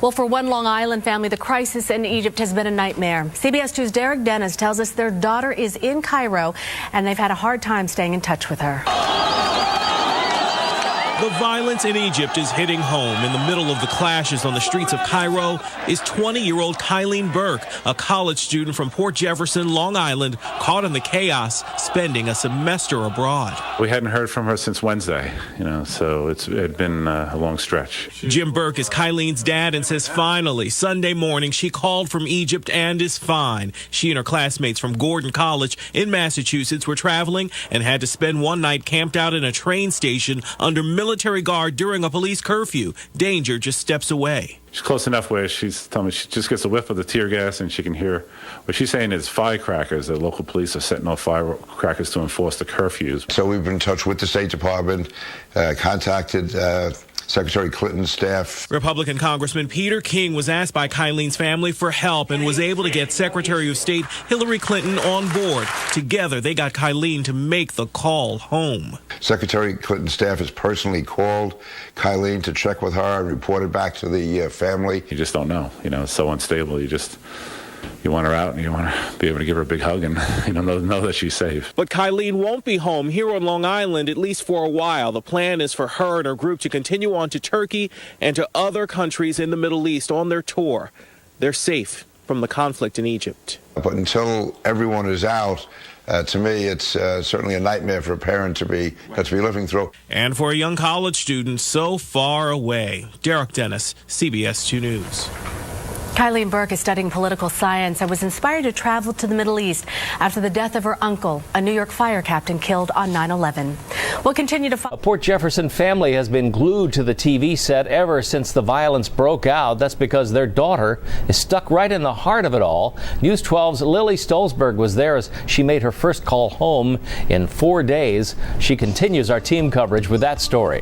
Well, for one Long Island family, the crisis in Egypt has been a nightmare. CBS 2's Derek Dennis tells us their daughter is in Cairo, and they've had a hard time staying in touch with her. The violence in Egypt is hitting home. In the middle of the clashes on the streets of Cairo is 20-year-old Kylene Burke, a college student from Port Jefferson, Long Island, caught in the chaos, spending a semester abroad. We hadn't heard from her since Wednesday, so it had been a long stretch. Jim Burke is Kylene's dad and says finally, Sunday morning, she called from Egypt and is fine. She and her classmates from Gordon College in Massachusetts were traveling and had to spend one night camped out in a train station under military guard during a police curfew. Danger just steps away. She's close enough where she's telling me she just gets a whiff of the tear gas and she can hear what she's saying is firecrackers. The local police are setting off firecrackers to enforce the curfews. So we've been in touch with the State Department, contacted Secretary Clinton's staff. Republican Congressman Peter King was asked by Kylene's family for help and was able to get Secretary of State Hillary Clinton on board. Together, they got Kylene to make the call home. Secretary Clinton's staff has personally called Kylene to check with her and reported back to the family. You just don't know. It's so unstable. You want her out and you want to be able to give her a big hug and know that she's safe. But Kylene won't be home here on Long Island, at least for a while. The plan is for her and her group to continue on to Turkey and to other countries in the Middle East on their tour. They're safe from the conflict in Egypt. But until everyone is out, to me, it's certainly a nightmare for a parent to be living through. And for a young college student so far away. Derek Dennis, CBS 2 News. Kylene Burke is studying political science and was inspired to travel to the Middle East after the death of her uncle, a New York fire captain killed on 9/11. We'll continue to follow. A Port Jefferson family has been glued to the TV set ever since the violence broke out. That's because their daughter is stuck right in the heart of it all. News 12's Lily Stolzberg was there as she made her first call home in 4 days. She continues our team coverage with that story.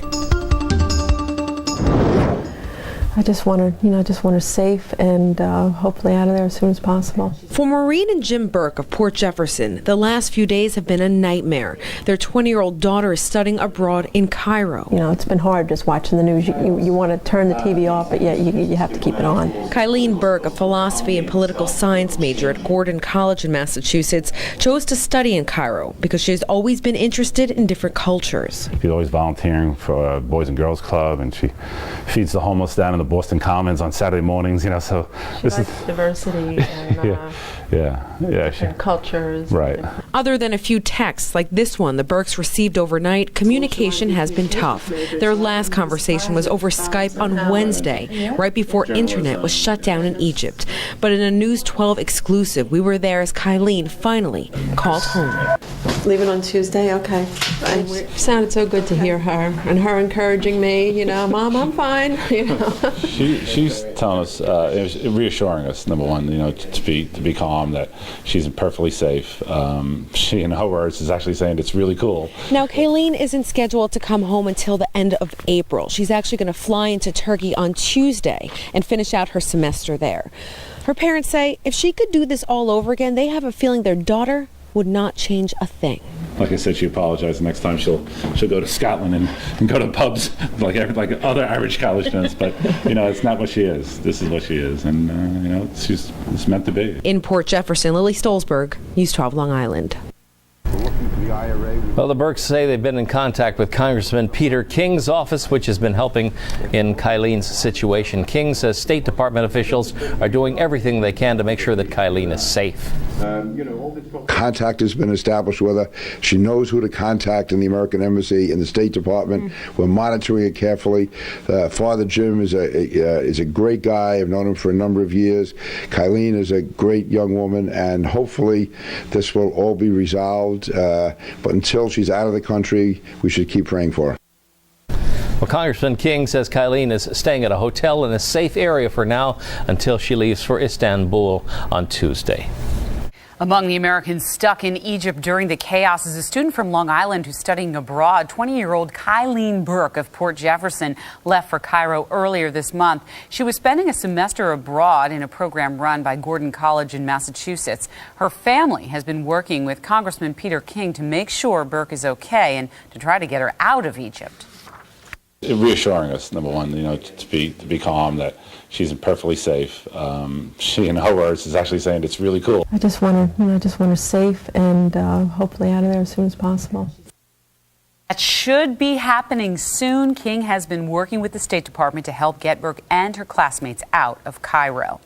I just want her safe and hopefully out of there as soon as possible. For Maureen and Jim Burke of Port Jefferson, the last few days have been a nightmare. Their 20-year-old daughter is studying abroad in Cairo. It's been hard just watching the news. You want to turn the TV off, but yet you have to keep it on. Kylene Burke, a philosophy and political science major at Gordon College in Massachusetts, chose to study in Cairo because she's always been interested in different cultures. She's always volunteering for a Boys and Girls Club, and she feeds the homeless down in the Boston Commons on Saturday mornings, so this is diversity and and cultures. Right. Other than a few texts like this one the Burkes received overnight, communication has been tough. Their last conversation was over Skype on Wednesday, right before internet was shut down in Egypt. But in a News 12 exclusive, we were there as Kylene finally called home. Leaving on Tuesday, okay. It sounded so good to hear her and her encouraging me, Mom, I'm fine, She's telling us, reassuring us, number one, to be calm, that she's perfectly safe. She, in her words, is actually saying it's really cool. Now, Kylene isn't scheduled to come home until the end of April. She's actually going to fly into Turkey on Tuesday and finish out her semester there. Her parents say if she could do this all over again, they have a feeling their daughter would not change a thing. Like I said, she apologized. The next time she'll go to Scotland and go to pubs like other Irish college students. But it's not what she is. This is what she is, and it's meant to be. In Port Jefferson, Lily Stolzberg, News 12 Long Island. Well, the Burkes say they've been in contact with Congressman Peter King's office, which has been helping in Kylene's situation. King says State Department officials are doing everything they can to make sure that Kylene is safe. Contact has been established with her. She knows who to contact in the American Embassy, in the State Department. We're monitoring it carefully. Father Jim is a great guy. I've known him for a number of years. Kylene is a great young woman, and hopefully this will all be resolved. But until she's out of the country, we should keep praying for her. Well, Congressman King says Kylene is staying at a hotel in a safe area for now until she leaves for Istanbul on Tuesday. Among the Americans stuck in Egypt during the chaos is a student from Long Island who's studying abroad. 20-year-old Kylene Burke of Port Jefferson left for Cairo earlier this month. She was spending a semester abroad in a program run by Gordon College in Massachusetts. Her family has been working with Congressman Peter King to make sure Burke is okay and to try to get her out of Egypt. Reassuring us, number one, to be calm, that she's perfectly safe. She, in her words, is actually saying it's really cool. I just want her safe and hopefully out of there as soon as possible. That should be happening soon. King has been working with the State Department to help get Burke and her classmates out of Cairo.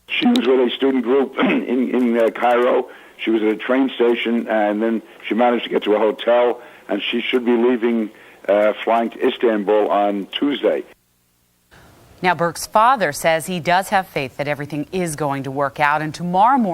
She was with a student group in Cairo. She was at a train station, and then she managed to get to a hotel, and she should be leaving, flying to Istanbul on Tuesday. Now, Burke's father says he does have faith that everything is going to work out, and tomorrow morning